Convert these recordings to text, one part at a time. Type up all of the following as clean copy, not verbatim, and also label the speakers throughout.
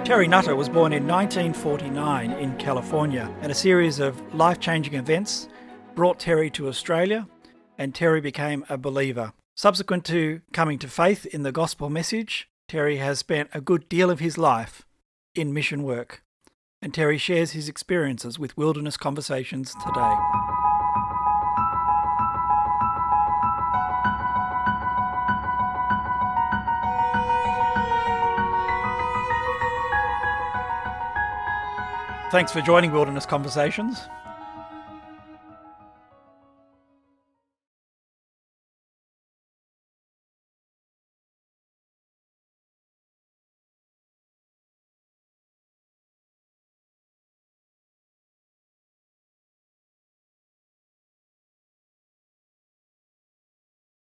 Speaker 1: Terry Nutter was born in 1949 in California, and a series of life-changing events brought Terry to Australia, and Terry became a believer. Subsequent to coming to faith in the gospel message, Terry has spent a good deal of his life in mission work, and Terry shares his experiences with Wilderness Conversations today. Thanks for joining Wilderness Conversations.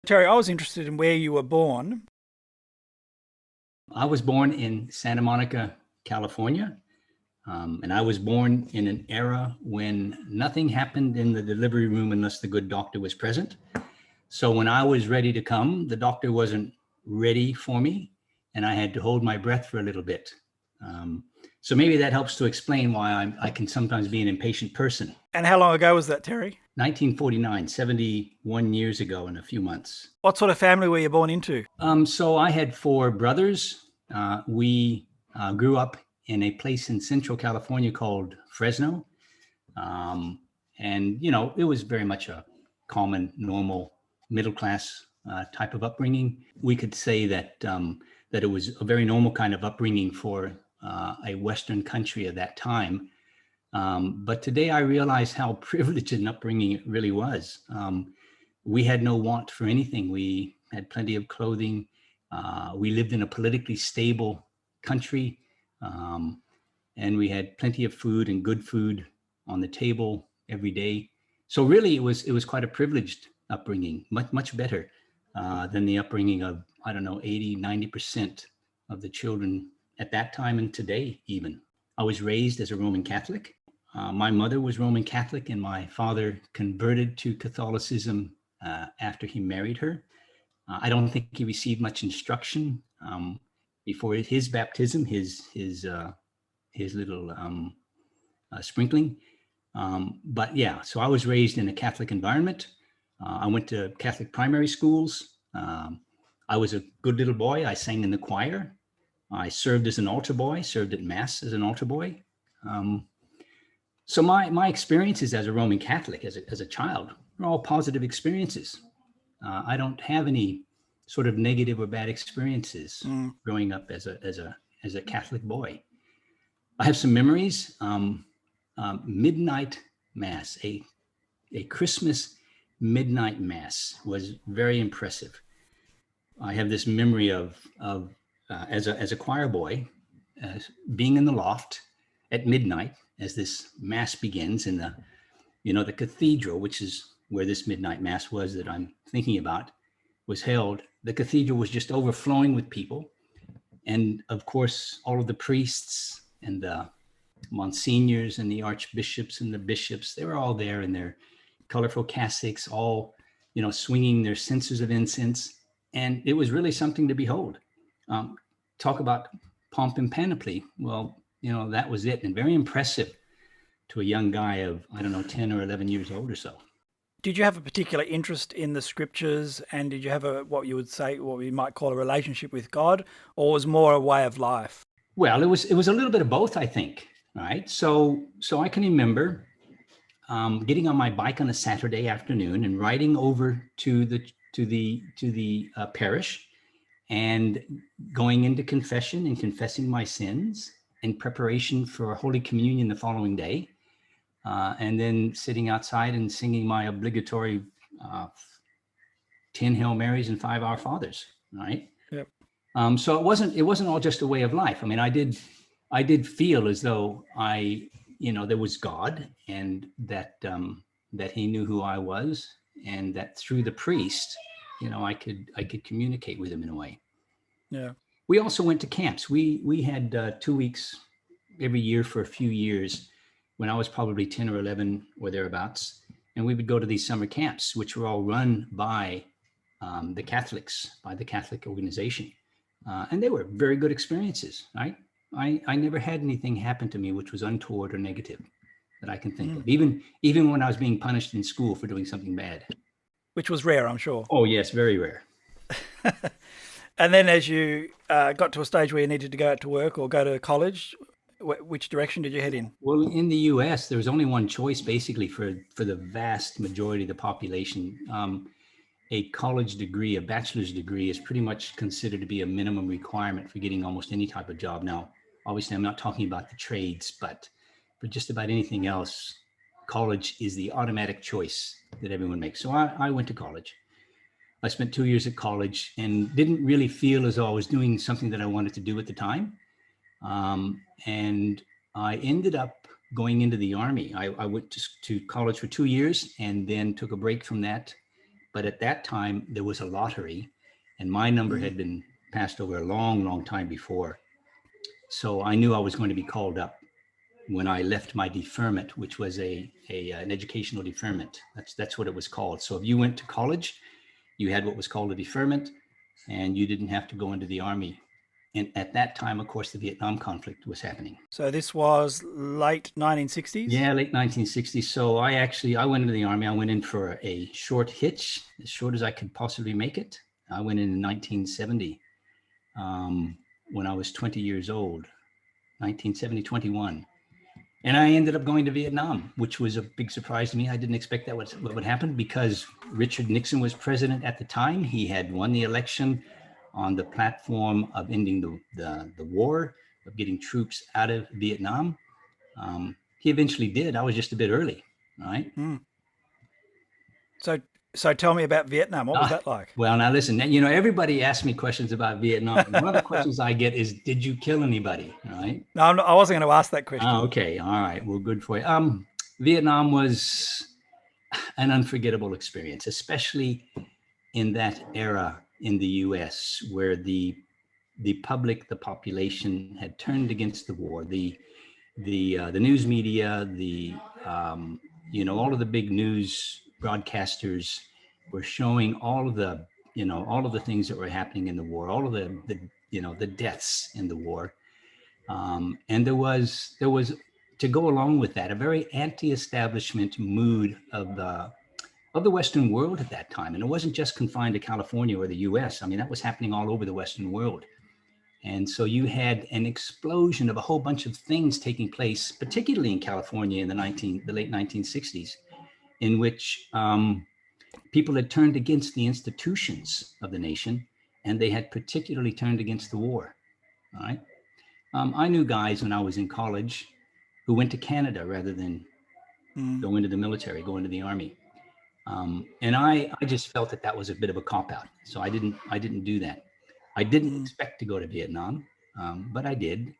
Speaker 1: Terry, I was interested in where you were born.
Speaker 2: I was born in Santa Monica, California. And I was born in an era when nothing happened in the delivery room unless the good doctor was present. So when I was ready to come, the doctor wasn't ready for me, and I had to hold my breath for a little bit. So maybe that helps to explain why I can sometimes be an impatient person.
Speaker 1: And how long ago was that, Terry?
Speaker 2: 1949, 71 years ago in a few months.
Speaker 1: What sort of family were you born into?
Speaker 2: So I had four brothers. We grew up in a place in Central California called Fresno. And, you know, it was very much a common, normal, middle-class type of upbringing. We could say that that it was a very normal kind of upbringing for a Western country at that time. But today I realize how privileged an upbringing it really was. We had no want for anything. We had plenty of clothing. We lived in a politically stable country. And we had plenty of food and good food on the table every day. So really, it was quite a privileged upbringing, much better than the upbringing of, 80, 90% of the children at that time and today even. I was raised as a Roman Catholic. My mother was Roman Catholic, and my father converted to Catholicism after he married her. I don't think he received much instruction before his baptism, his little sprinkling. But yeah, so I was raised in a Catholic environment. I went to Catholic primary schools. I was a good little boy. I sang in the choir. I served as an altar boy, served at Mass as an altar boy. So my experiences as a Roman Catholic, as a child, were all positive experiences. I don't have any sort of negative or bad experiences growing up as a Catholic boy. I have some memories. Midnight Mass, a Christmas midnight Mass was very impressive. I have this memory of as a choir boy, being in the loft at midnight as this Mass begins in the cathedral, which is where this midnight Mass was that I'm thinking about, was held. The cathedral was just overflowing with people. And of course, all of the priests and the monsignors and the archbishops and the bishops, they were all there in their colorful cassocks, all, swinging their censers of incense. And it was really something to behold. Talk about pomp and panoply. Well, that was it. And very impressive to a young guy of, 10 or 11 years old or so.
Speaker 1: Did you have a particular interest in the scriptures, and did you have what we might call a relationship with God, or was more a way of life?
Speaker 2: Well, it was a little bit of both, I think. Right. So I can remember getting on my bike on a Saturday afternoon and riding over to the parish and going into confession and confessing my sins in preparation for Holy Communion the following day. And then sitting outside and singing my obligatory 10 Hail Marys and 5 Our Fathers, right?
Speaker 1: Yep.
Speaker 2: So it wasn't all just a way of life. I mean, I did feel as though there was God, and that he knew who I was, and that through the priest, I could communicate with him in a way.
Speaker 1: Yeah.
Speaker 2: We also went to camps. We had 2 weeks every year for a few years when I was probably 10 or 11 or thereabouts. And we would go to these summer camps, which were all run by the Catholics, by the Catholic organization. And they were very good experiences, right? I never had anything happen to me which was untoward or negative that I can think
Speaker 1: Mm.
Speaker 2: of. Even when I was being punished in school for doing something bad.
Speaker 1: Which was rare, I'm sure.
Speaker 2: Oh yes, very rare.
Speaker 1: And then as you got to a stage where you needed to go out to work or go to college, which direction did you head in?
Speaker 2: Well, in the U.S., there was only one choice basically for the vast majority of the population. A college degree, a bachelor's degree, is pretty much considered to be a minimum requirement for getting almost any type of job. Now, obviously, I'm not talking about the trades, but for just about anything else, college is the automatic choice that everyone makes. So I went to college. I spent 2 years at college and didn't really feel as though I was doing something that I wanted to do at the time. And I ended up going into the Army. I went to college for 2 years and then took a break from that. But at that time, there was a lottery, and my number
Speaker 1: Mm.
Speaker 2: had been passed over a long, long time before. So I knew I was going to be called up when I left my deferment, which was an educational deferment. That's what it was called. So if you went to college, you had what was called a deferment, and you didn't have to go into the Army. And at that time, of course, the Vietnam conflict was happening.
Speaker 1: So this was late 1960s?
Speaker 2: Yeah, late 1960s. So I went into the Army. I went in for a short hitch, as short as I could possibly make it. I went in 1970 when I was 20 years old, 1970, 21. And I ended up going to Vietnam, which was a big surprise to me. I didn't expect that what would happen because Richard Nixon was president at the time. He had won the election on the platform of ending the war, of getting troops out of Vietnam. He eventually did. I was just a bit early, right?
Speaker 1: Mm. So, so tell me about Vietnam. What was
Speaker 2: Ah,
Speaker 1: that like?
Speaker 2: well, now listen, everybody asks me questions about Vietnam. One of the questions I get is, did you kill anybody, right?
Speaker 1: No, I wasn't going to ask that
Speaker 2: Oh,
Speaker 1: question.
Speaker 2: okay. All right. Well, good for you. Vietnam was an unforgettable experience, especially in that era in the U.S. where the public, the population had turned against the war. The news media, all of the big news broadcasters were showing all of the things that were happening in the war, all of the deaths in the war, and there was to go along with that a very anti-establishment mood of the Western world at that time. And it wasn't just confined to California or the US. I mean, that was happening all over the Western world. And so you had an explosion of a whole bunch of things taking place, particularly in California in the late 1960s, in which people had turned against the institutions of the nation, and they had particularly turned against the war. All right. I knew guys when I was in college who went to Canada rather than
Speaker 1: Mm.
Speaker 2: go into the military, go into the army. And I just felt that was a bit of a cop out. So I didn't do that. I didn't
Speaker 1: Mm.
Speaker 2: expect to go to Vietnam, but I did.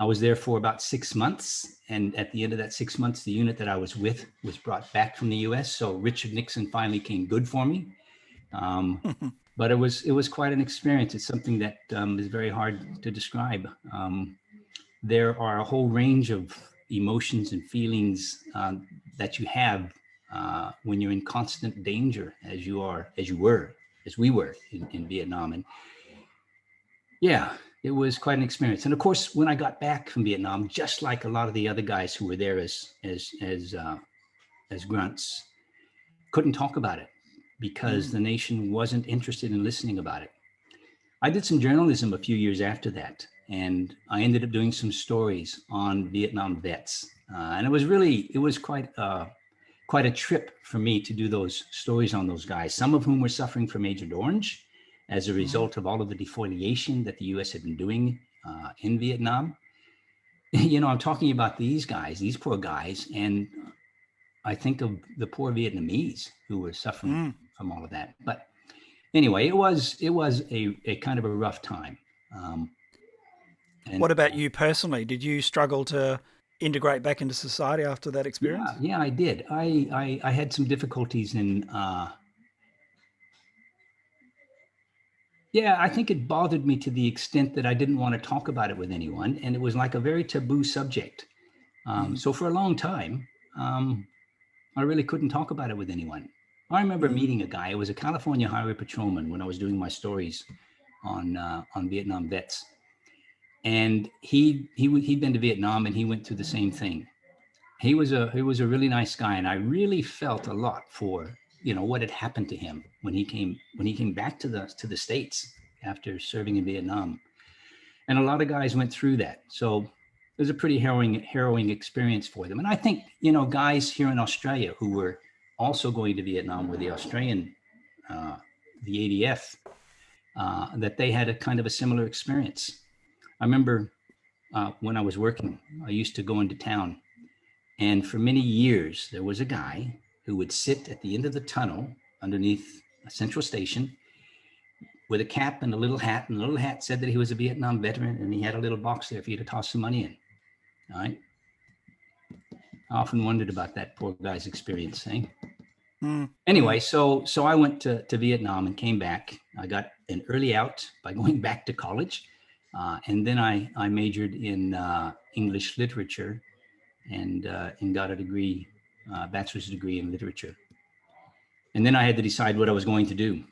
Speaker 2: I was there for about 6 months. And at the end of that 6 months, the unit that I was with was brought back from the US. So Richard Nixon finally came good for me. But it was quite an experience. It's something that is very hard to describe. There are a whole range of emotions and feelings that you have when you're in constant danger, as we were in Vietnam. And yeah, it was quite an experience. And of course, when I got back from Vietnam, just like a lot of the other guys who were there as grunts, couldn't talk about it because
Speaker 1: Mm.
Speaker 2: the nation wasn't interested in listening about it. I did some journalism a few years after that, and I ended up doing some stories on Vietnam vets. And it was quite a trip for me to do those stories on those guys, some of whom were suffering from Agent Orange as a
Speaker 1: Mm.
Speaker 2: result of all of the defoliation that the U.S. had been doing in Vietnam. I'm talking about these guys, these poor guys, and I think of the poor Vietnamese who were suffering
Speaker 1: Mm.
Speaker 2: from all of that. But anyway, it was a kind of a rough time. Um, and
Speaker 1: What about you personally? Did you struggle to integrate back into society after that
Speaker 2: yeah,
Speaker 1: experience?
Speaker 2: yeah, I did. I had some difficulties in. Yeah, I think it bothered me to the extent that I didn't want to talk about it with anyone, and it was like a very taboo subject.
Speaker 1: Mm.
Speaker 2: So for a long time, um, I really couldn't talk about it with anyone. I remember
Speaker 1: Mm.
Speaker 2: meeting a guy. It was a California highway patrolman when I was doing my stories on Vietnam vets. And he'd been to Vietnam, and he went through the same thing. He was a really nice guy, and I really felt a lot for what had happened to him when he came back to the States after serving in Vietnam. And a lot of guys went through that, so it was a pretty harrowing experience for them. And I think guys here in Australia who were also going to Vietnam with the Australian the ADF, that they had a kind of a similar experience. I remember when I was working, I used to go into town, and for many years, there was a guy who would sit at the end of the tunnel underneath a central station with a cap and a little hat. And the little hat said that he was a Vietnam veteran, and he had a little box there for you to toss some money in. All right. I often wondered about that poor guy's experience, eh? Anyway, so I went to Vietnam and came back. I got an early out by going back to college. And then I majored in English literature and got a degree, bachelor's degree in literature. And then I had to decide what I was going to do.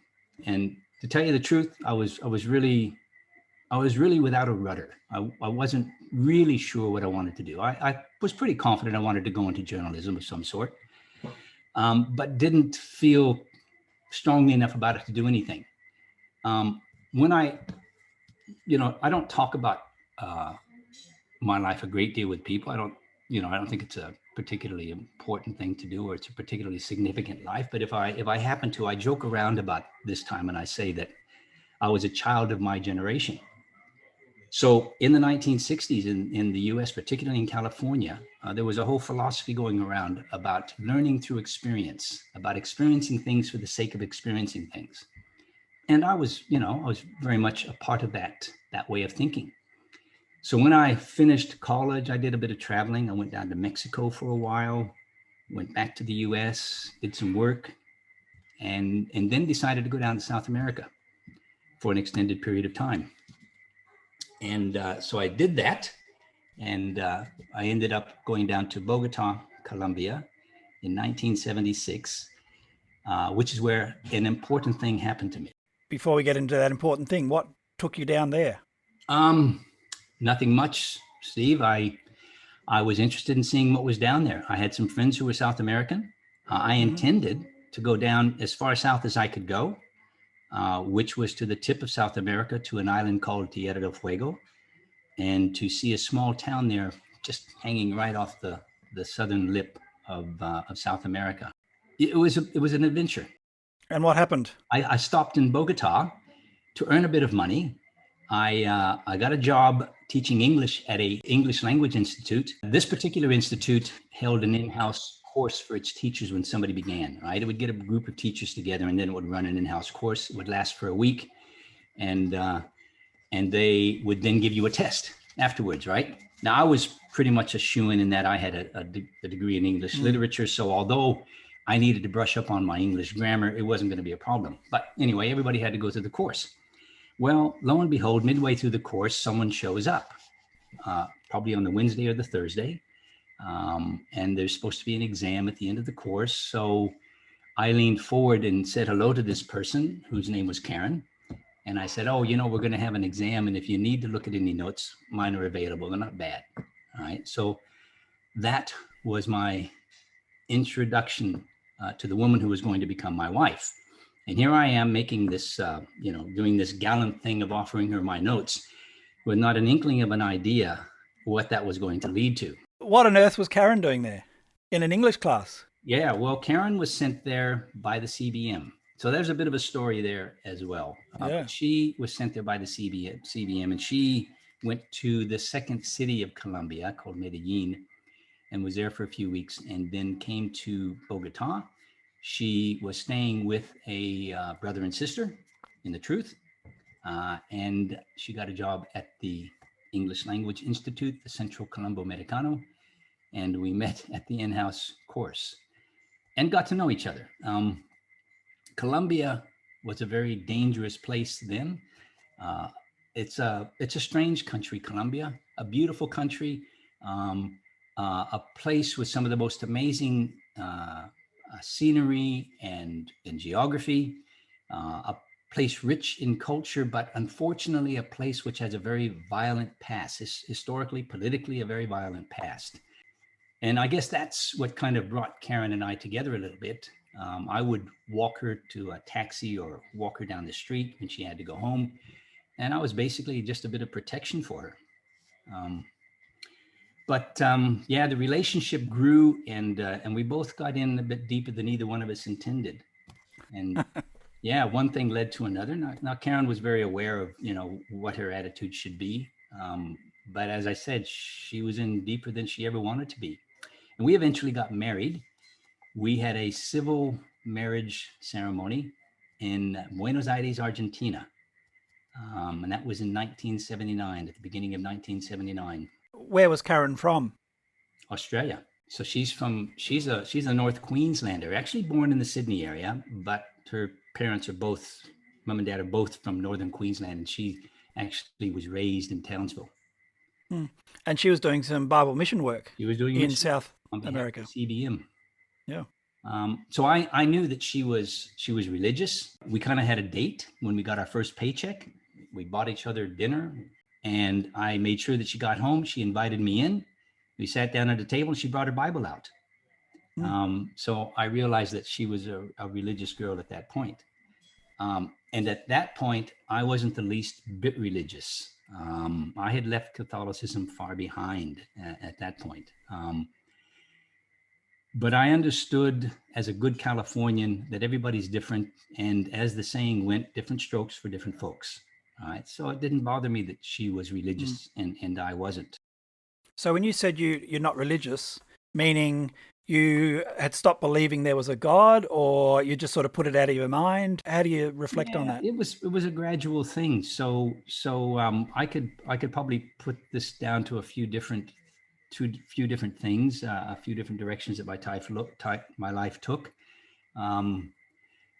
Speaker 2: And to tell you the truth, I was really without a rudder. I wasn't really sure what I wanted to do. I was pretty confident I wanted to go into journalism of some sort, but didn't feel strongly enough about it to do anything. When I don't talk about my life a great deal with people. I don't think it's a particularly important thing to do, or it's a particularly significant life. But if I happen to, I joke around about this time, and I say that I was a child of my generation. So in the 1960s in the US, particularly in California, there was a whole philosophy going around about learning through experience, about experiencing things for the sake of experiencing things. And I was very much a part of that way of thinking. So when I finished college, I did a bit of traveling. I went down to Mexico for a while, went back to the US, did some work, and then decided to go down to South America for an extended period of time. And so I did that, and I ended up going down to Bogotá, Columbia in 1976, which is where an important thing happened to me.
Speaker 1: Before we get into that important thing, what took you down there?
Speaker 2: Nothing much, Steve. I was interested in seeing what was down there. I had some friends who were South American. I intended to go down as far south as I could go, which was to the tip of South America, to an island called Tierra del Fuego, and to see a small town there just hanging right off the southern lip of South America. It was an adventure.
Speaker 1: And what happened?
Speaker 2: I stopped in Bogotá to earn a bit of money. I got a job teaching English at a English language institute. This particular institute held an in-house course for its teachers when somebody began, right? It would get a group of teachers together, and then it would run an in-house course. It would last for a week, and they would then give you a test afterwards, right? Now, I was pretty much a shoo-in in that I had a degree in English literature, so although I needed to brush up on my English grammar, it wasn't going to be a problem. But anyway, everybody had to go through the course. Well, lo and behold, midway through the course, someone shows up, probably on the Wednesday or the Thursday. And there's supposed to be an exam at the end of the course. So I leaned forward and said hello to this person whose name was Karen. And I said, oh, we're going to have an exam. And if you need to look at any notes, mine are available. They're not bad. All right. So that was my introduction to the woman who was going to become my wife. And here I am making this, doing this gallant thing of offering her my notes with not an inkling of an idea what that was going to lead to.
Speaker 1: What on earth was Karen doing there in an English class?
Speaker 2: Yeah, well, Karen was sent there by the CBM. So there's a bit of a story there as well. She was sent there by the CBM, and she went to the second city of Colombia called Medellin and was there for a few weeks, and then came to Bogotá. She was staying with a brother and sister in the truth, and she got a job at the English Language Institute, the Centro Colombo Americano, and we met at the in-house course and got to know each other. Colombia was a very dangerous place then. It's a strange country, Colombia, a beautiful country, a place with some of the most amazing scenery and geography, a place rich in culture, but unfortunately a place which has a very violent past, historically, politically, a very violent past. And I guess that's what kind of brought Karen and I together a little bit. I would walk her to a taxi or walk her down the street when she had to go home. And I was basically just a bit of protection for her. Um, but yeah, the relationship grew, and we both got in a bit deeper than either one of us intended. And yeah, one thing led to another. Now Karen was very aware of, what her attitude should be. But as I said, she was in deeper than she ever wanted to be. And we eventually got married. We had a civil marriage ceremony in Buenos Aires, Argentina. And that was in 1979, at the beginning of 1979.
Speaker 1: Where was Karen from?
Speaker 2: Australia. So she's a North Queenslander, actually born in the Sydney area, but her parents are both, mom and dad are both from Northern Queensland, and she actually was raised in Townsville.
Speaker 1: Hmm. And she was doing some Bible mission work
Speaker 2: She was doing
Speaker 1: in
Speaker 2: mission
Speaker 1: South
Speaker 2: on behalf
Speaker 1: America.
Speaker 2: of CBM.
Speaker 1: Yeah.
Speaker 2: So I knew that she was religious. We kind of had a date when we got our first paycheck. We bought each other dinner, and I made sure that she got home. She invited me in. We sat down at a table, and she brought her Bible out. So I realized that she was a religious girl at that point. And at that point, I wasn't the least bit religious. I had left Catholicism far behind at that point. But I understood as a good Californian that everybody's different. And as the saying went, different strokes for different folks. All right. So it didn't bother me that she was religious and I wasn't.
Speaker 1: So when you said you're not religious, meaning you had stopped believing there was a God, or you just sort of put it out of your mind? How do you reflect on that?
Speaker 2: It was a gradual thing. So I could probably put this down to a few different things, a few different directions that my life took.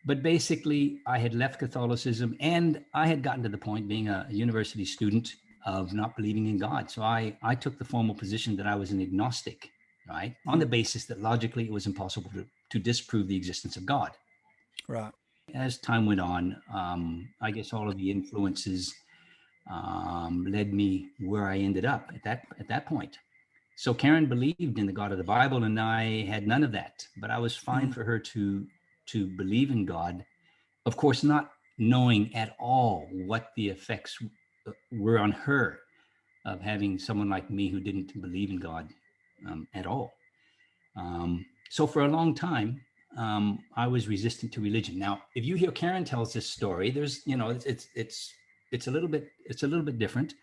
Speaker 2: But basically, I had left Catholicism, and I had gotten to the point, being a university student, of not believing in God. So I took the formal position that I was an agnostic, right? On the basis that logically it was impossible to disprove the existence of God.
Speaker 1: Right.
Speaker 2: As time went on, I guess all of the influences led me where I ended up at that point. So Karen believed in the God of the Bible, and I had none of that. But I was fine for her to believe in God, of course, not knowing at all what the effects were on her of having someone like me who didn't believe in God at all. So for a long time, I was resistant to religion. Now, if you hear Karen tells this story, there's, it's a little bit different.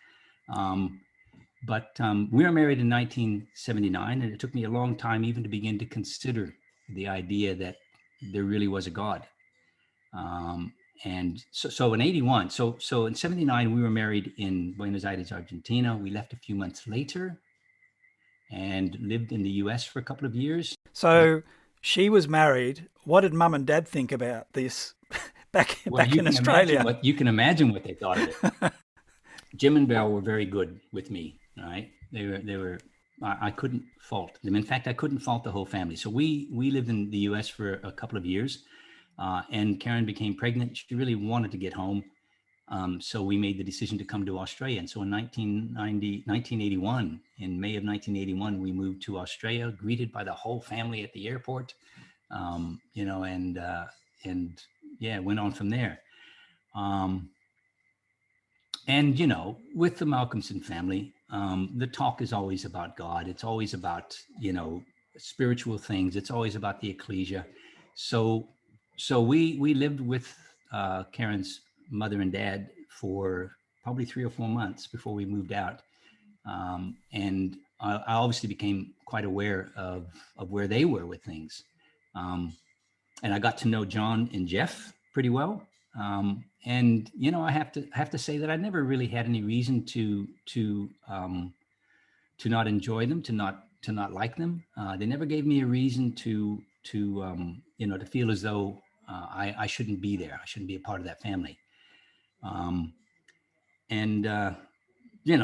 Speaker 2: But we were married in 1979, and it took me a long time even to begin to consider the idea that there really was a God. And so in 81, so in 79, we were married in Buenos Aires, Argentina. We left a few months later and lived in the US for a couple of years.
Speaker 1: So she was married. What did mum and dad think about this back in Australia?
Speaker 2: You can imagine what they thought of it. Jim and Beryl were very good with me. All right. They were, I couldn't fault them. In fact, I couldn't fault the whole family. So we lived in the US for a couple of years. And Karen became pregnant. She really wanted to get home. So we made the decision to come to Australia. And so in 1981, in May of 1981, we moved to Australia, greeted by the whole family at the airport, and yeah, went on from there. And, with the Malcolmson family, the talk is always about God. It's always about, spiritual things. It's always about the ecclesia. So we lived with Karen's mother and dad for probably 3 or 4 months before we moved out. And I obviously became quite aware of where they were with things. And I got to know John and Jeff pretty well. And I have to say that I never really had any reason to not enjoy them, to not like them. They never gave me a reason to feel as though I shouldn't be there. I shouldn't be a part of that family.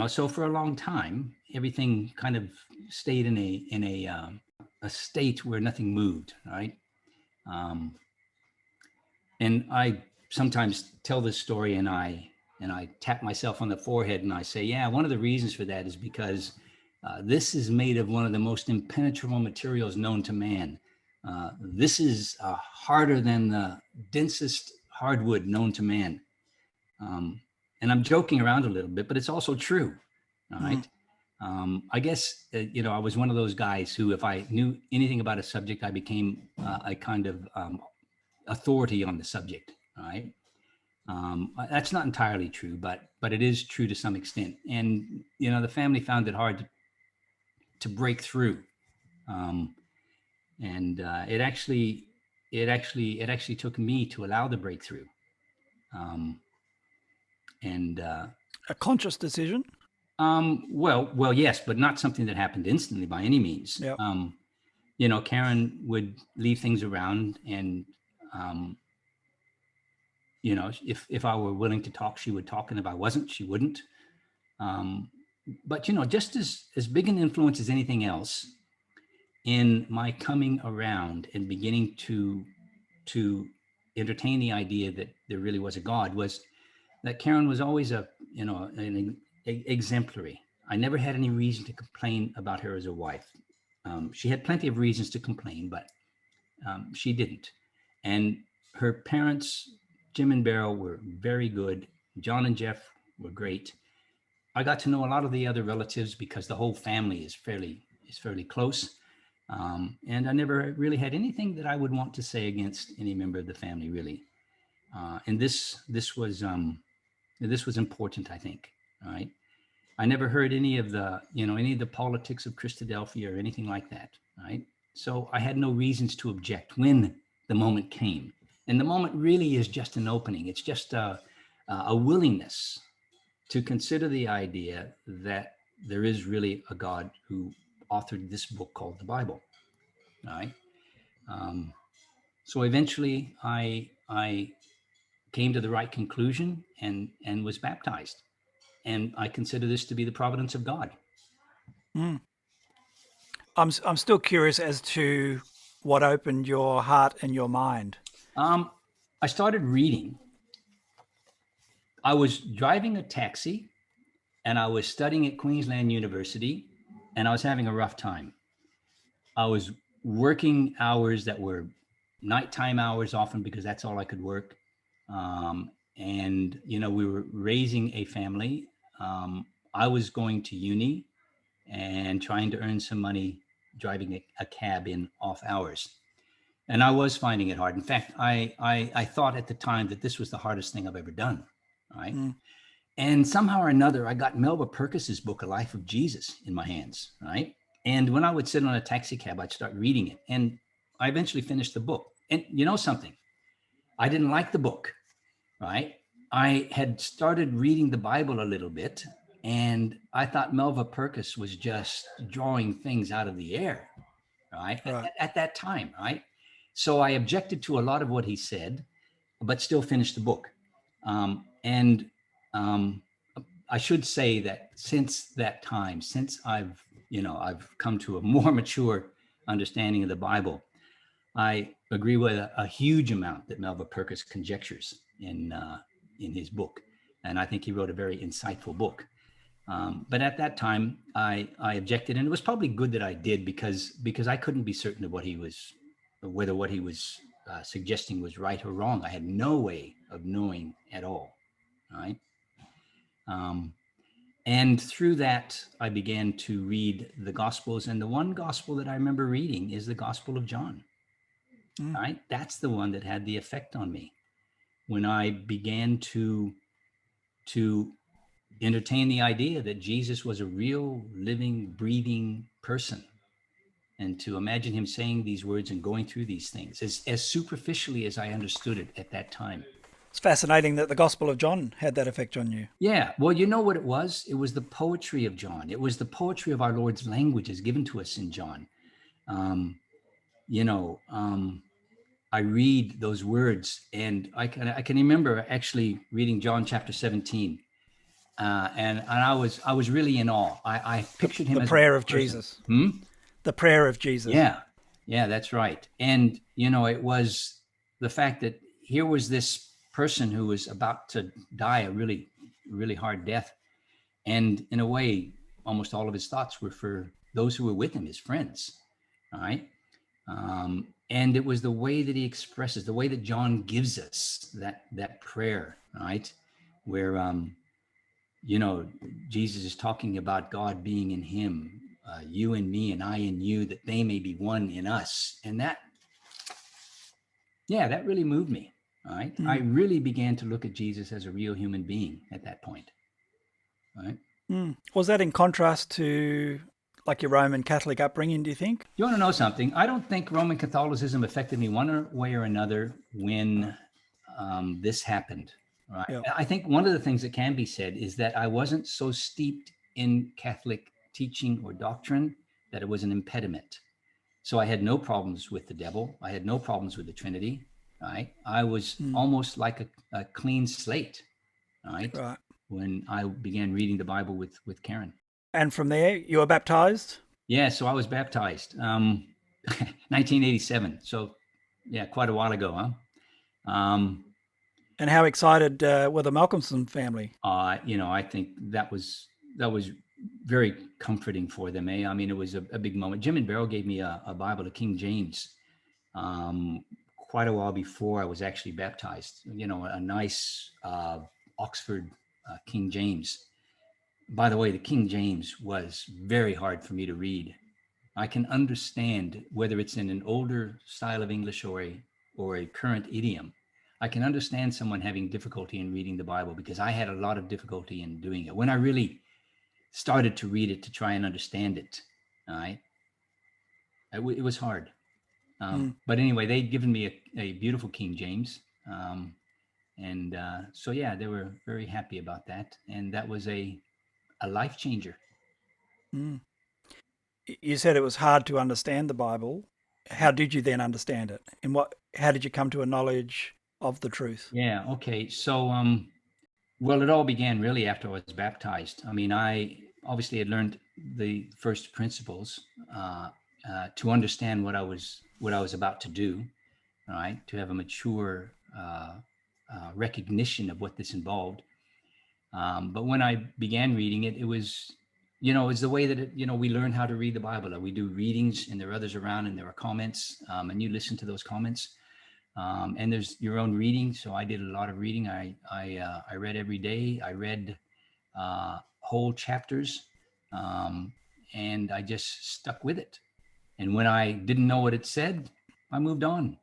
Speaker 2: So for a long time, everything kind of stayed in a state where nothing moved, right? And I sometimes tell this story and I tap myself on the forehead and I say, yeah, one of the reasons for that is because this is made of one of the most impenetrable materials known to man. This is harder than the densest hardwood known to man. And I'm joking around a little bit, but it's also true. All right. I guess, I was one of those guys who, if I knew anything about a subject, I became a kind of authority on the subject. All right. That's not entirely true, but it is true to some extent. And, the family found it hard to break through. And it actually took me to allow the breakthrough.
Speaker 1: A conscious decision?
Speaker 2: Well, yes, but not something that happened instantly by any means.
Speaker 1: Yep.
Speaker 2: Karen would leave things around, and if I were willing to talk, she would talk, and if I wasn't, she wouldn't. But just as big an influence as anything else in my coming around and beginning to entertain the idea that there really was a God was that Karen was always an exemplary. I never had any reason to complain about her as a wife. She had plenty of reasons to complain, but she didn't. And her parents, Jim and Beryl, were very good. John and Jeff were great. I got to know a lot of the other relatives because the whole family is fairly close. And I never really had anything that I would want to say against any member of the family, really. And this was important, I think. All right. I never heard any of the politics of Christadelphia or anything like that. Right. So I had no reasons to object when the moment came. And the moment really is just an opening. It's just a willingness to consider the idea that there is really a God who authored this book called the Bible. All right. So eventually I came to the right conclusion and was baptized. And I consider this to be the providence of God.
Speaker 1: I'm still curious as to what opened your heart and your mind.
Speaker 2: I started reading. I was driving a taxi and I was studying at Queensland University and I was having a rough time. I was working hours that were nighttime hours often because that's all I could work. And, we were raising a family. I was going to uni and trying to earn some money driving a cab in off hours. And I was finding it hard. In fact, I thought at the time that this was the hardest thing I've ever done. Right. And somehow or another, I got Melba Purkis's book, A Life of Jesus, in my hands. Right. And when I would sit on a taxi cab, I'd start reading it. And I eventually finished the book. And you know something? I didn't like the book. Right. I had started reading the Bible a little bit, and I thought Melba Purkis was just drawing things out of the air. Right. At that time. Right. So I objected to a lot of what he said, but still finished the book. And I should say that since that time, since I've come to a more mature understanding of the Bible, I agree with a huge amount that Melba Purkis conjectures in his book. And I think he wrote a very insightful book. But at that time, I objected, and it was probably good that I did because I couldn't be certain of whether what he was suggesting was right or wrong. I had no way of knowing at all. Right. And through that, I began to read the Gospels. And the one Gospel that I remember reading is the Gospel of John. Right. That's the one that had the effect on me when I began to entertain the idea that Jesus was a real, living, breathing person. And to imagine him saying these words and going through these things as superficially as I understood it at that time.
Speaker 1: It's fascinating that the Gospel of John had that effect on you.
Speaker 2: Yeah. Well, you know what it was? It was the poetry of John. It was the poetry of our Lord's language as given to us in John. I read those words, and I can remember actually reading John chapter 17. And I was really in awe. I pictured him
Speaker 1: the
Speaker 2: as
Speaker 1: prayer of Jesus. The prayer of Jesus.
Speaker 2: Yeah, that's right. And, it was the fact that here was this person who was about to die a really, really hard death. And in a way, almost all of his thoughts were for those who were with him, his friends. All right. And it was the way that he expresses, the way that John gives us that prayer, right? Where, Jesus is talking about God being in him, you and me and I in you, that they may be one in us. And that really moved me. All right. I really began to look at Jesus as a real human being at that point. All right.
Speaker 1: Was that in contrast to like your Roman Catholic upbringing, do you think?
Speaker 2: You want to know something? I don't think Roman Catholicism affected me one way or another when this happened. Right.
Speaker 1: Yeah.
Speaker 2: I think one of the things that can be said is that I wasn't so steeped in Catholic teaching or doctrine that it was an impediment. So I had no problems with the devil. I had no problems with the Trinity. Right. I was almost like a clean slate. Right. When I began reading the Bible with Karen.
Speaker 1: And from there, you were baptized?
Speaker 2: Yeah, so I was baptized 1987. So yeah, quite a while ago, huh?
Speaker 1: And how excited were the Malcolmson family?
Speaker 2: I think that was very comforting for them. I mean, it was a big moment. Jim and Beryl gave me a Bible, a King James, quite a while before I was actually baptized. A nice Oxford King James. By the way, the King James was very hard for me to read. I can understand whether it's in an older style of English or a current idiom. I can understand someone having difficulty in reading the Bible because I had a lot of difficulty in doing it. When I really started to read it to try and understand it, all right, it was hard. But anyway, they'd given me a beautiful King James. So yeah, they were very happy about that. And that was a life changer.
Speaker 1: You said it was hard to understand the Bible. How did you then understand it? And how did you come to a knowledge of the truth?
Speaker 2: Yeah. Okay. So, well, it all began really after I was baptized. I mean, I obviously had learned the first principles to understand what I was about to do. All right, to have a mature recognition of what this involved. But when I began reading it, it was, it's the way that we learn how to read the Bible. We do readings, and there are others around, and there are comments, and you listen to those comments. And there's your own reading. So I did a lot of reading. I read every day. I read whole chapters, and I just stuck with it. And when I didn't know what it said, I moved on,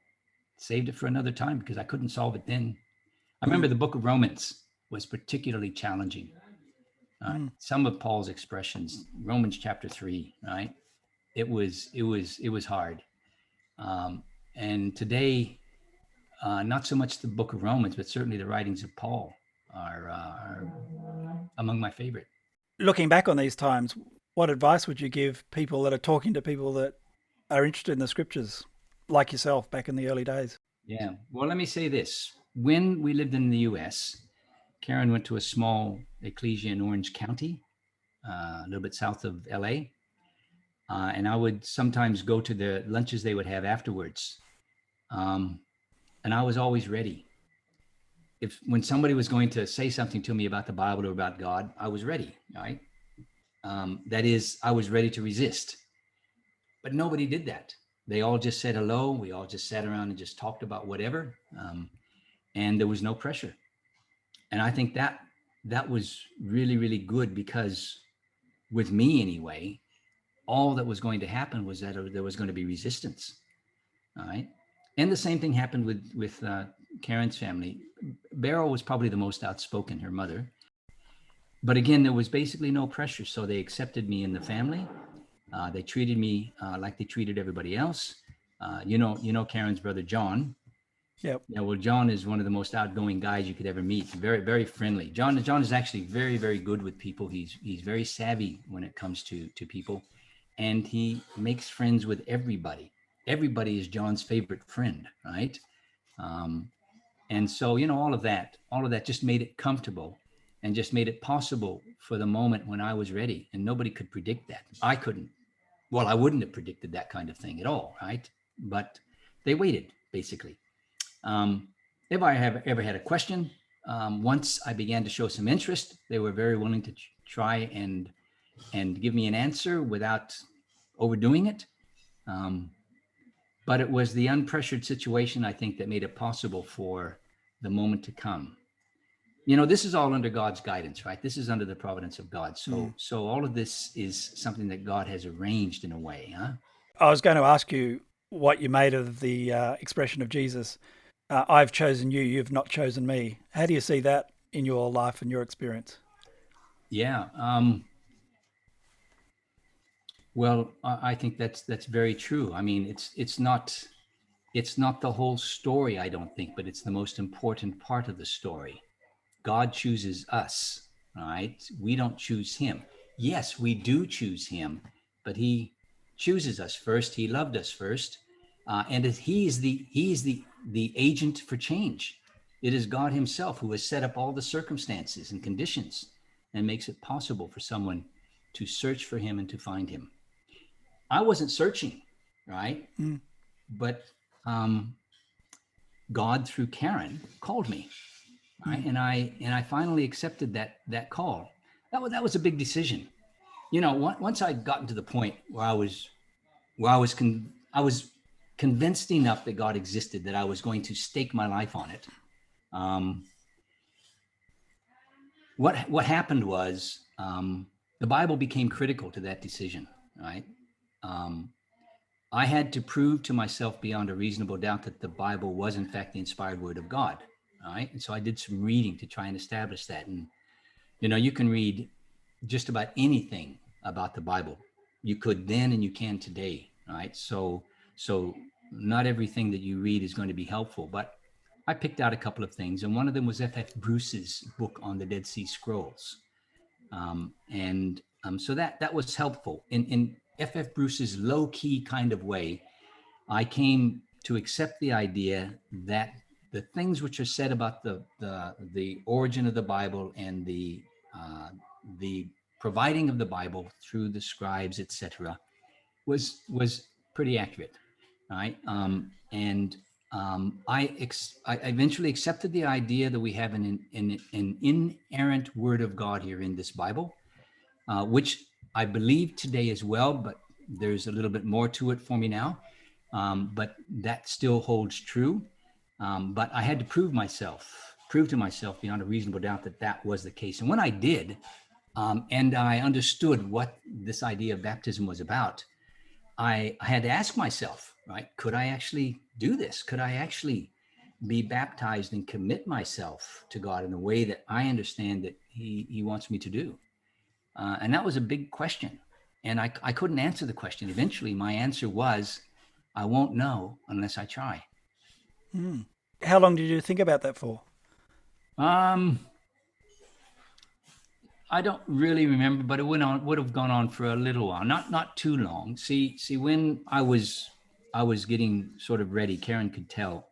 Speaker 2: saved it for another time because I couldn't solve it then. I remember the book of Romans was particularly challenging. Some of Paul's expressions, Romans chapter 3, right? It was hard. And today, not so much the book of Romans, but certainly the writings of Paul are among my favorite.
Speaker 1: Looking back on these times, what advice would you give people that are talking to people that are interested in the scriptures, like yourself back in the early days?
Speaker 2: Yeah. Well, let me say this. When we lived in the U.S., Karen went to a small ecclesia in Orange County, a little bit south of L.A., and I would sometimes go to the lunches they would have afterwards. And I was always ready. When somebody was going to say something to me about the Bible or about God, I was ready, right? That is, I was ready to resist. But nobody did that. They all just said hello. We all just sat around and just talked about whatever. And there was no pressure. And I think that was really, really good because with me anyway, all that was going to happen was that there was going to be resistance. All right. And the same thing happened with Karen's family. Beryl was probably the most outspoken, her mother. But again, there was basically no pressure. So they accepted me in the family. They treated me like they treated everybody else. Karen's brother, John.
Speaker 1: Yep.
Speaker 2: Yeah, well, John is one of the most outgoing guys you could ever meet. Very, very friendly. John is actually very, very good with people. He's very savvy when it comes to people, and he makes friends with everybody. Everybody is John's favorite friend, right? And so, all of that just made it comfortable and just made it possible for the moment when I was ready. And nobody could predict that. I couldn't. Well, I wouldn't have predicted that kind of thing at all, right? But they waited, basically. if I have ever had a question, once I began to show some interest, they were very willing to try and give me an answer without overdoing it. But it was the unpressured situation, I think, that made it possible for the moment to come. This is all under God's guidance, right? This is under the providence of God. So all of this is something that God has arranged in a way, huh?
Speaker 1: I was going to ask you what you made of the expression of Jesus, I've chosen you, you've not chosen me. How do you see that in your life and your experience?
Speaker 2: Yeah. Well, I think that's very true. I mean, it's not the whole story, I don't think, but it's the most important part of the story. God chooses us, all right? We don't choose him. Yes, we do choose him, but he chooses us first. He loved us first, and he is the agent for change. It is God himself who has set up all the circumstances and conditions and makes it possible for someone to search for him and to find him. I wasn't searching, right? But God, through Karen, called me. Right? And I finally accepted that call. That was a big decision. Once I'd gotten to the point where I was convinced enough that God existed, that I was going to stake my life on it. What happened was the Bible became critical to that decision. Right? I had to prove to myself beyond a reasonable doubt that the Bible was in fact the inspired word of God. Right? And so I did some reading to try and establish that. And, you can read just about anything about the Bible. You could then and you can today. Right? So not everything that you read is going to be helpful, but I picked out a couple of things. And one of them was F.F. Bruce's book on the Dead Sea Scrolls. So that was helpful. In F.F. Bruce's low-key kind of way, I came to accept the idea that the things which are said about the origin of the Bible and the providing of the Bible through the scribes, etc., was pretty accurate, right? I eventually accepted the idea that we have an inerrant word of God here in this Bible, which I believe today as well, but there's a little bit more to it for me now. But that still holds true. But I had to prove to myself beyond a reasonable doubt that was the case. And when I did, and I understood what this idea of baptism was about, I had to ask myself, right, could I actually do this? Could I actually be baptized and commit myself to God in the way that I understand that he wants me to do? And that was a big question. And I couldn't answer the question. Eventually, my answer was, I won't know unless I try.
Speaker 1: How long did you think about that for?
Speaker 2: I don't really remember, but it would have gone on for a little while, not too long. See, when I was getting sort of ready, Karen could tell,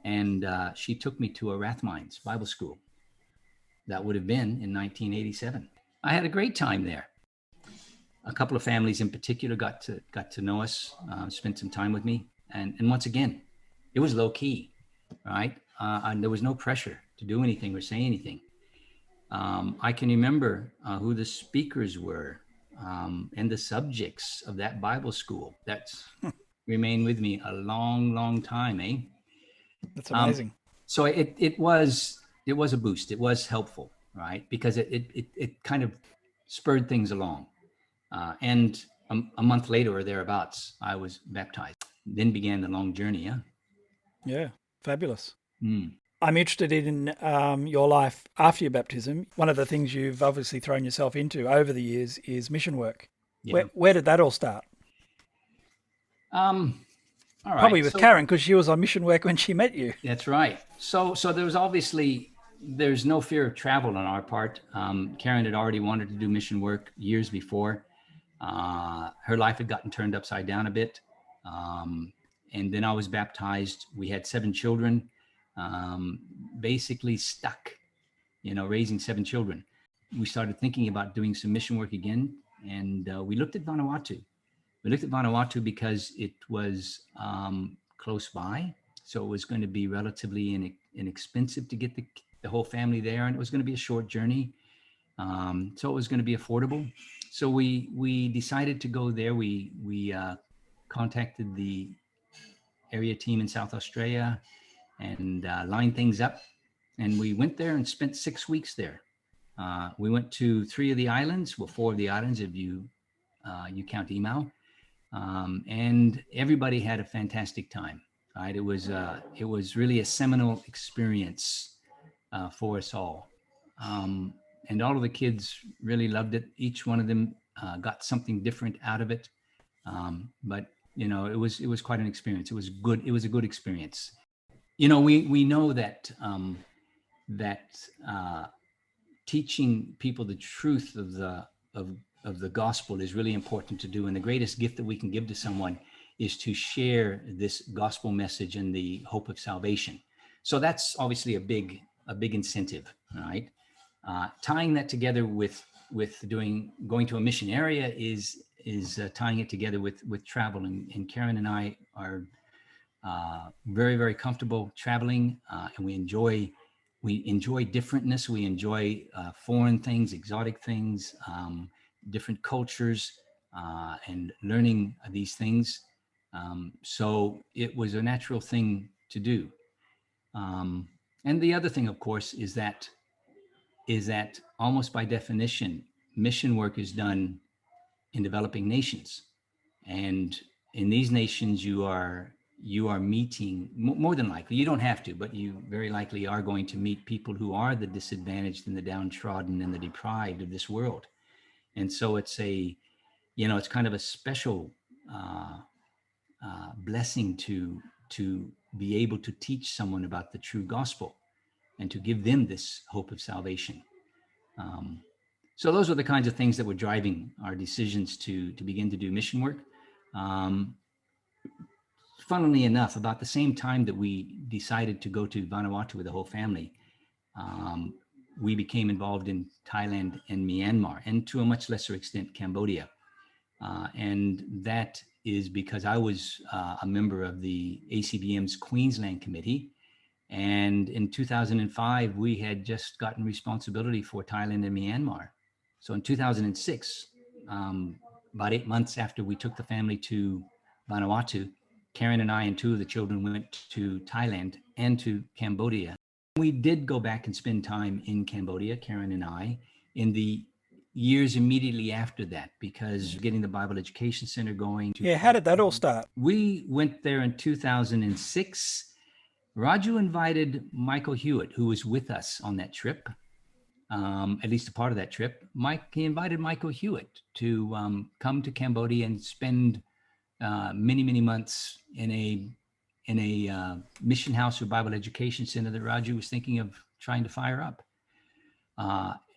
Speaker 2: and she took me to a Rathmines Bible school. That would have been in 1987. I had a great time there. A couple of families in particular got to know us, spent some time with me, and once again, it was low key, right? And there was no pressure to do anything or say anything. I can remember who the speakers were and the subjects of that Bible school. That's remained with me a long, long time, eh?
Speaker 1: That's amazing.
Speaker 2: So it was a boost. It was helpful, right? Because it kind of spurred things along. And a month later or thereabouts, I was baptized. Then began the long journey. Yeah.
Speaker 1: Yeah, fabulous. I'm interested in your life after your baptism. One of the things you've obviously thrown yourself into over the years is mission work. Yeah. Where did that all start?
Speaker 2: All right.
Speaker 1: Probably with Karen, because she was on mission work when she met you.
Speaker 2: That's right. So there's no fear of travel on our part. Karen had already wanted to do mission work years before. Her life had gotten turned upside down a bit. And then I was baptized. We had 7 children, basically stuck, raising 7 children. We started thinking about doing some mission work again. And we looked at Vanuatu. We looked at Vanuatu because it was close by. So it was going to be relatively inexpensive to get the whole family there, and it was going to be a short journey. So it was going to be affordable. So we decided to go there. We contacted the area team in South Australia and lined things up. And we went there and spent 6 weeks there. We went to 3 of the islands, well, 4 of the islands if you count Emau. And everybody had a fantastic time. Right? It was really a seminal experience for us all. And all of the kids really loved it. Each one of them got something different out of it. But it was quite an experience. It was good. It was a good experience. We know that teaching people the truth of the gospel is really important to do. And the greatest gift that we can give to someone is to share this gospel message and the hope of salvation. So that's obviously a big incentive, right? Tying that together with going to a mission area is tying it together with travel. And Karen and I are very, very comfortable traveling, and we enjoy differentness. We enjoy foreign things, exotic things, different cultures, and learning these things. So it was a natural thing to do. And the other thing, of course, is that almost by definition, mission work is done in developing nations. And in these nations, you are meeting, more than likely, you don't have to, but you very likely are going to meet people who are the disadvantaged and the downtrodden and the deprived of this world. And so it's it's kind of a special blessing to be able to teach someone about the true gospel and to give them this hope of salvation. So those are the kinds of things that were driving our decisions to begin to do mission work. Funnily enough, about the same time that we decided to go to Vanuatu with the whole family, we became involved in Thailand and Myanmar, and to a much lesser extent, Cambodia. And that is because I was a member of the ACBM's Queensland Committee. And in 2005, we had just gotten responsibility for Thailand and Myanmar. So in 2006, about 8 months after we took the family to Vanuatu, Karen and I and 2 of the children went to Thailand and to Cambodia. We did go back and spend time in Cambodia, Karen and I, in the years immediately after that, because getting the Bible Education Center going.
Speaker 1: Yeah, how did that all start?
Speaker 2: We went there in 2006. Raju invited Michael Hewitt, who was with us on that trip, at least a part of that trip. He invited Michael Hewitt to come to Cambodia and spend many, many months in a mission house or Bible education center that Raju was thinking of trying to fire up.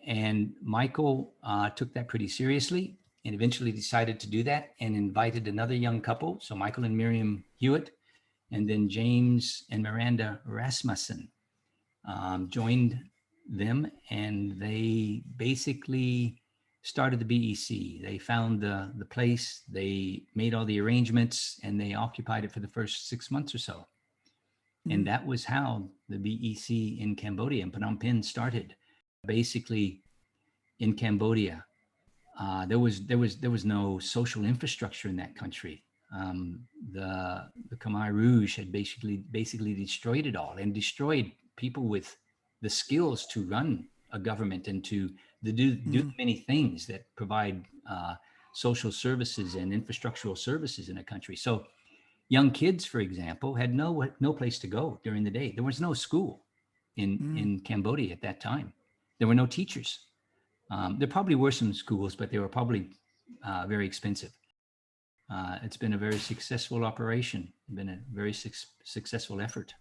Speaker 2: And Michael took that pretty seriously and eventually decided to do that and invited another young couple. So Michael and Miriam Hewitt, and then James and Miranda Rasmussen joined them, and they basically started the BEC. They found the place, they made all the arrangements, and they occupied it for the first 6 months or so. Mm-hmm. And that was how the BEC in Cambodia, in Phnom Penh, started. Basically, in Cambodia, there was no social infrastructure in that country. The Khmer Rouge had basically destroyed it all and destroyed people with the skills to run a government and to do many things that provide social services and infrastructural services in a country. So young kids, for example, had no place to go during the day. There was no school in Cambodia at that time. There were no teachers. There probably were some schools, but they were probably very expensive. It's been a very successful operation, been a very successful effort.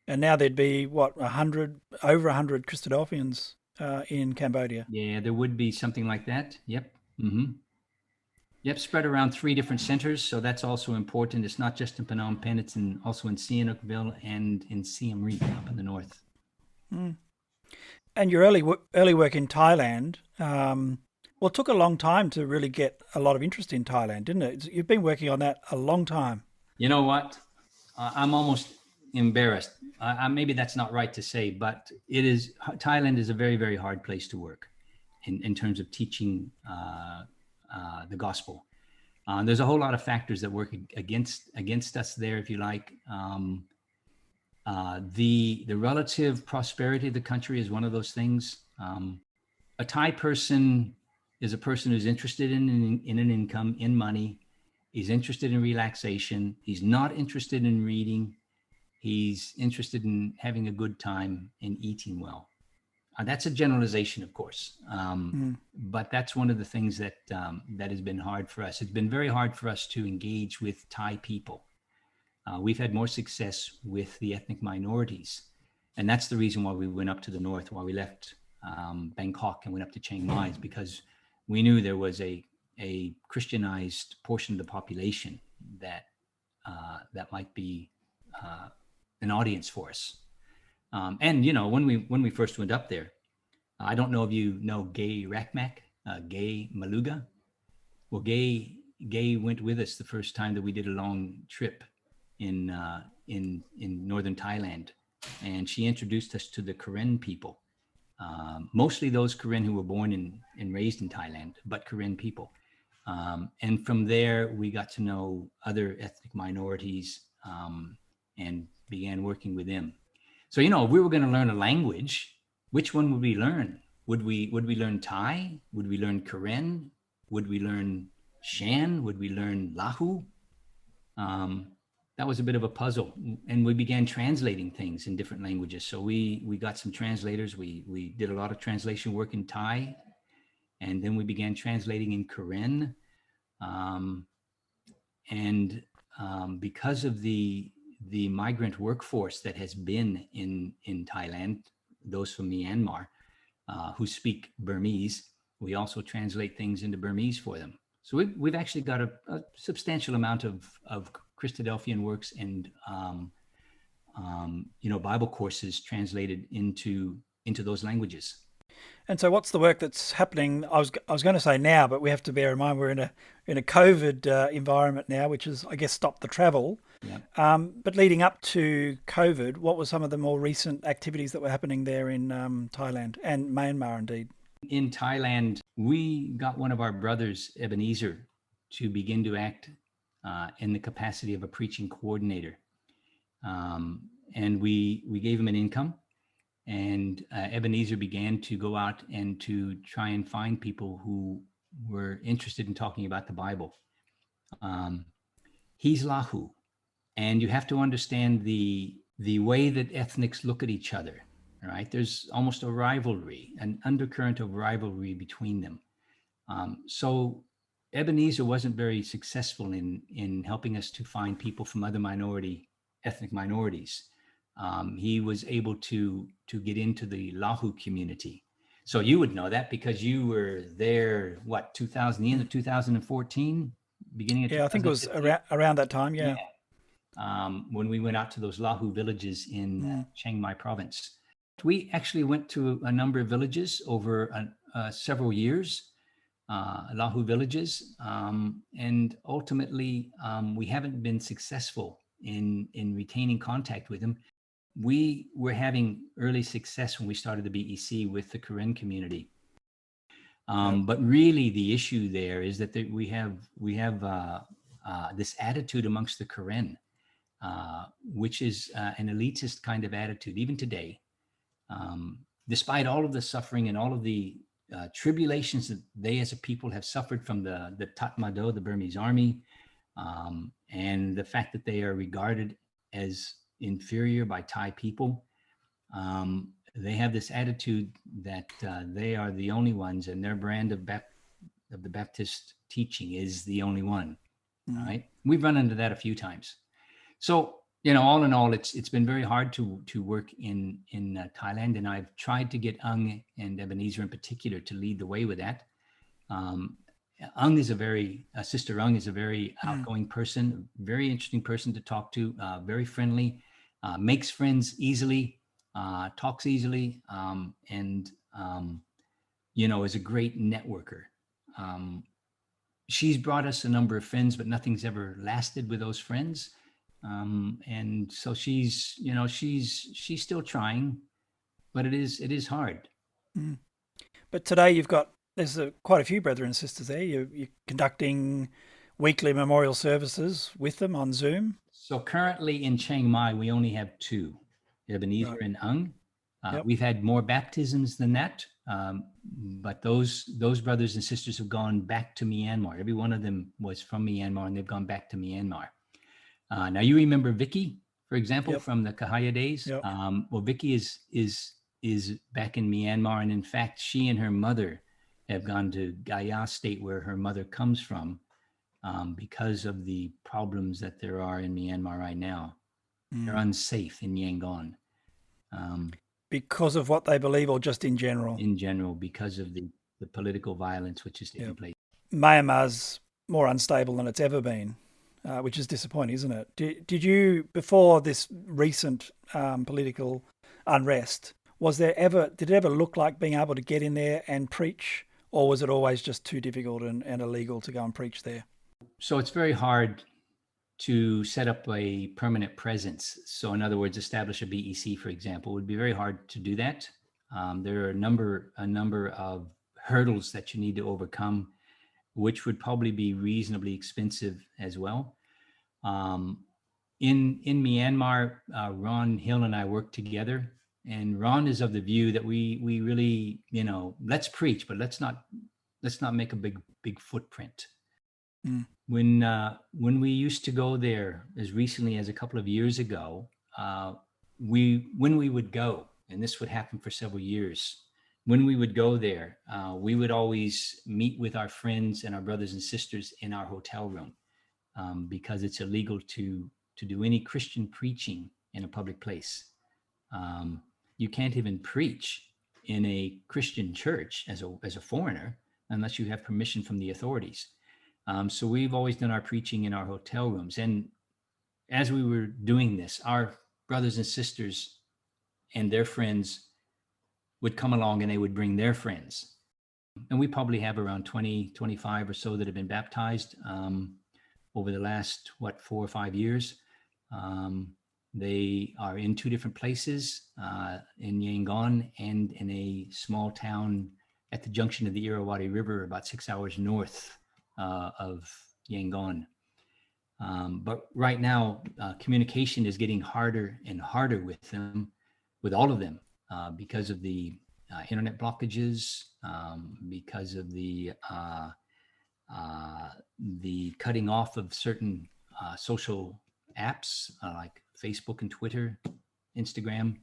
Speaker 1: And now there'd be, over 100 Christadelphians in Cambodia.
Speaker 2: Yeah, there would be something like that. Yep. Mm-hmm. Yep, spread around 3 different centers. So that's also important. It's not just in Phnom Penh, it's also in Sihanoukville and in Siem Reap up in the north.
Speaker 1: Mm. And your early work in Thailand, it took a long time to really get a lot of interest in Thailand, didn't it? You've been working on that a long time.
Speaker 2: You know what? I'm almost embarrassed. Maybe that's not right to say, but Thailand is a very, very hard place to work in terms of teaching the gospel. There's a whole lot of factors that work against us there, if you like. The relative prosperity of the country is one of those things. A Thai person is a person who's interested in an income, in money. He's interested in relaxation. He's not interested in reading. He's interested in having a good time and eating well. That's a generalization, of course, but that's one of the things that has been hard for us. It's been very hard for us to engage with Thai people. We've had more success with the ethnic minorities, and that's the reason why we went up to the north, why we left Bangkok and went up to Chiang Mai, is because we knew there was a Christianized portion of the population that might be an audience for us. And when we first went up there, I don't know if you know Gay Rakmak, Gay Maluga. Well, Gay went with us the first time that we did a long trip in northern Thailand, and she introduced us to the Karen people, mostly those Karen who were born and raised in Thailand, but Karen people. And from there, we got to know other ethnic minorities and began working with them. So, if we were going to learn a language, which one would we learn? Would we learn Thai? Would we learn Karen? Would we learn Shan? Would we learn Lahu? That was a bit of a puzzle. And we began translating things in different languages. So we got some translators. We did a lot of translation work in Thai. And then we began translating in Karen. Because of the migrant workforce that has been in Thailand, those from Myanmar who speak Burmese, we also translate things into Burmese for them. So we've actually got a substantial amount of Christadelphian works and Bible courses translated into those languages.
Speaker 1: And so, what's the work that's happening? I was going to say now, but we have to bear in mind we're in a COVID environment now, which has, I guess, stopped the travel.
Speaker 2: Yeah.
Speaker 1: But leading up to COVID, what were some of the more recent activities that were happening there in Thailand and Myanmar, indeed?
Speaker 2: In Thailand, we got one of our brothers, Ebenezer, to begin to act in the capacity of a preaching coordinator, and we gave him an income. And Ebenezer began to go out and to try and find people who were interested in talking about the Bible. He's Lahu, and you have to understand the way that ethnics look at each other, right? There's almost a rivalry, an undercurrent of rivalry between them. So Ebenezer wasn't very successful in helping us to find people from other ethnic minorities. He was able to get into the Lahu community. So you would know that because you were there, what, 2000, 2014, beginning of 2015?
Speaker 1: I think it was around that time, yeah.
Speaker 2: When we went out to those Lahu villages in Chiang Mai province. We actually went to a number of villages over several years, Lahu villages, and ultimately we haven't been successful in retaining contact with them. We were having early success when we started the BEC with the Karen community. But really the issue there is that we have this attitude amongst the Karen, which is an elitist kind of attitude, even today. Despite all of the suffering and all of the tribulations that they as a people have suffered from the Tatmadaw, the Burmese army, and the fact that they are regarded as inferior by Thai people, they have this attitude that they are the only ones, and their brand of the Baptist teaching is the only one. Right? We've run into that a few times. So all in all, it's been very hard to work in Thailand, and I've tried to get Ung and Ebenezer in particular to lead the way with that. Ung is Sister Ung is a very outgoing person, very interesting person to talk to, very friendly, makes friends easily, talks easily, and is a great networker. She's brought us a number of friends, but nothing's ever lasted with those friends. And so she's still trying, but it is hard.
Speaker 1: Mm. But today there's quite a few brothers and sisters there. You're conducting weekly memorial services with them on Zoom.
Speaker 2: So currently in Chiang Mai, we only have two, Ebenezer
Speaker 1: Right.
Speaker 2: and Ung.
Speaker 1: Yep.
Speaker 2: We've had more baptisms than that, but those brothers and sisters have gone back to Myanmar. Every one of them was from Myanmar, and they've gone back to Myanmar. Now you remember Vicky, for example,
Speaker 1: Yep.
Speaker 2: from the Kahaya days.
Speaker 1: Yep.
Speaker 2: Well, Vicky is back in Myanmar, and in fact, she and her mother have gone to Gaya State, where her mother comes from, because of the problems that there are in Myanmar right now. They're unsafe in Yangon.
Speaker 1: Because of what they believe, or just in general?
Speaker 2: In general, because of the political violence which is taking place.
Speaker 1: Myanmar's more unstable than it's ever been, which is disappointing, isn't it? Did you, before this recent political unrest, did it ever look like being able to get in there and preach, or was it always just too difficult and illegal to go and preach there?
Speaker 2: So it's very hard to set up a permanent presence. So in other words, establish a BEC, for example, it would be very hard to do that. There are a number of hurdles that you need to overcome, which would probably be reasonably expensive as well. In Myanmar, Ron Hill and I work together, and Ron is of the view that we really, let's preach, but let's not make a big footprint. When we used to go there as recently as a couple of years ago, when we would go, and this would happen for several years, when we would go there, we would always meet with our friends and our brothers and sisters in our hotel room, because it's illegal to do any Christian preaching in a public place. You can't even preach in a Christian church as a foreigner unless you have permission from the authorities. So we've always done our preaching in our hotel rooms. And as we were doing this, our brothers and sisters and their friends would come along, and they would bring their friends. And we probably have around 20, 25 or so that have been baptized over the last, 4 or 5 years. They are in two different places, in Yangon and in a small town at the junction of the Irrawaddy River, about 6 hours north of Yangon. But right now, communication is getting harder and harder with them, with all of them, because of the internet blockages, because of the cutting off of certain social apps like Facebook and Twitter, Instagram.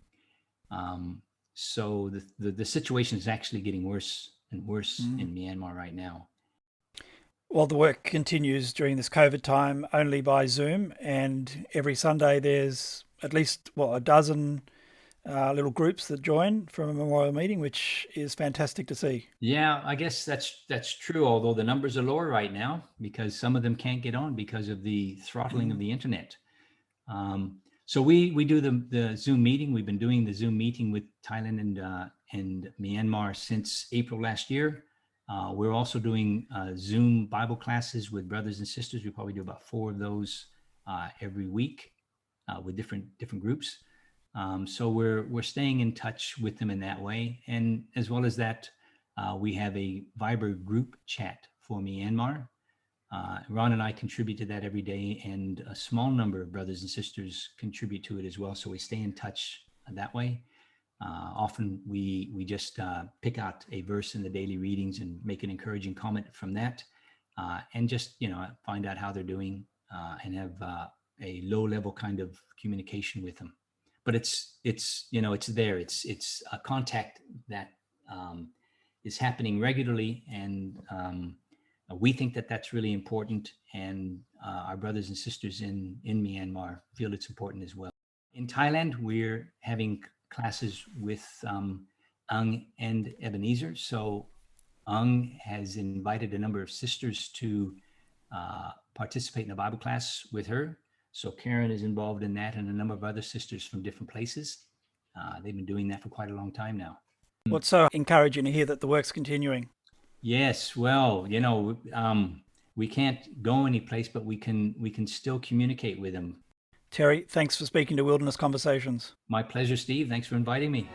Speaker 2: So the situation is actually getting worse and worse in Myanmar right now.
Speaker 1: Well, the work continues during this COVID time only by Zoom, and every Sunday there's at least a dozen little groups that join from a memorial meeting, which is fantastic to see.
Speaker 2: Yeah, I guess that's true, although the numbers are lower right now because some of them can't get on because of the throttling of the internet. So we do the Zoom meeting. We've been doing the Zoom meeting with Thailand and Myanmar since April last year. We're also doing Zoom Bible classes with brothers and sisters. We probably do about 4 of those every week with different groups. So we're staying in touch with them in that way. And as well as that, we have a Viber group chat for Myanmar. Ron and I contribute to that every day, and a small number of brothers and sisters contribute to it as well. So we stay in touch that way. Often we just pick out a verse in the daily readings and make an encouraging comment from that, and just find out how they're doing, and have a low level kind of communication with them. But it's there. It's a contact that is happening regularly, and we think that that's really important, and our brothers and sisters in Myanmar feel it's important as well. In Thailand, we're having classes with Ung and Ebenezer. So Ung has invited a number of sisters to participate in a Bible class with her. So Karen is involved in that, and a number of other sisters from different places. They've been doing that for quite a long time now.
Speaker 1: What's so encouraging to hear that the work's continuing?
Speaker 2: Yes, well, we can't go any place, but we can still communicate with them.
Speaker 1: Terry, thanks for speaking to Wilderness Conversations.
Speaker 2: My pleasure, Steve. Thanks for inviting me.